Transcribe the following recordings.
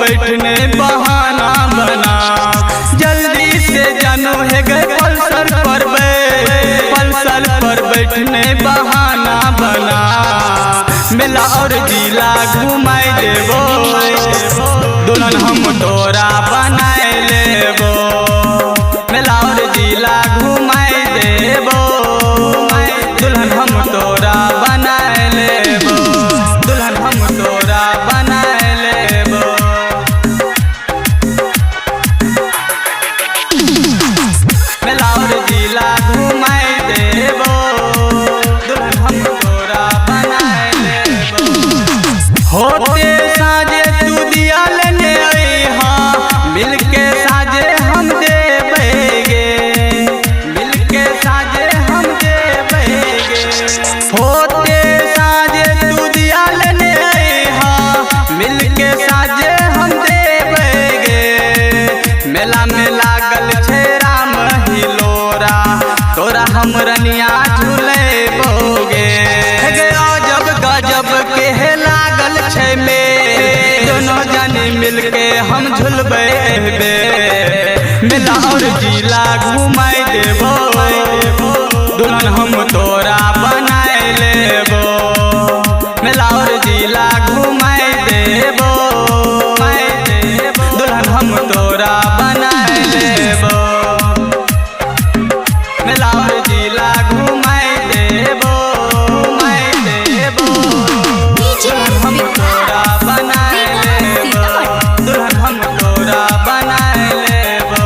बैठने बहाना बना। जल्दी से जानू है गए पल्सर पर बैठने बहाना बना। मेला और जिला घुमाई देबो, दुल्हन हम तोरा बनाए लेबो। मेला और जिला घुमाई देबो, दुल्हन हम तोरा बनाए लेबो, दुल्हन हम तोरा बनाए लेबो। मेला और जिला घुमाई देबो, दुल्हन हम तोरा बनाए लेबो। होते साजे तू दिया लेने अइहा, मिलके साजे हम देबेगे, मिलके साजे हम देबेगे। होते साजे तू दिया लेने अइहा, मिलके साजे हम देबेगे। मेला में लागल छे राम हिलोरा, तोरा हम रनिया झूलेबोगे। अजब गजब के लागल छे में, दोनों जानी मिलके हम झुलबेबे। मेला और जिला घुमाई देबो, दुल्हन हम तोरा बनाए लेबो। मेला और जिला घुमाई देबो, दुल्हन हम तोरा बनाए लेबो। मेला और जिला घुमाई देबो, दुल्हन हम तोरा बनाए लेबो, दुल्हन हम तोरा बनाए लेबो।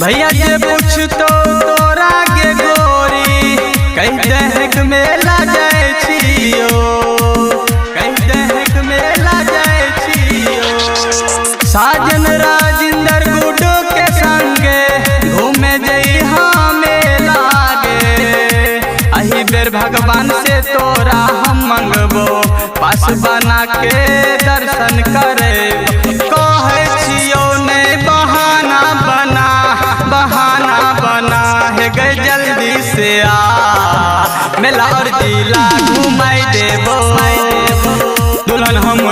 भैया से पूछ तो तोरा के गोरी, कहते हैं कि मेला जाए छियो, कहते हैं कि मेला जाए छियो। साजन राजिंदर गुड्डू के संगे घूमे जइहा मेला गे। अही बेर भगवान से तोरा हम मंगबो, पास बना के दर्शन करे। कहे छियो ने बहाना बना, बहाना बना है गए जल्दी से आ। मेला और जिला घुमाई देबो, दुल्हन हम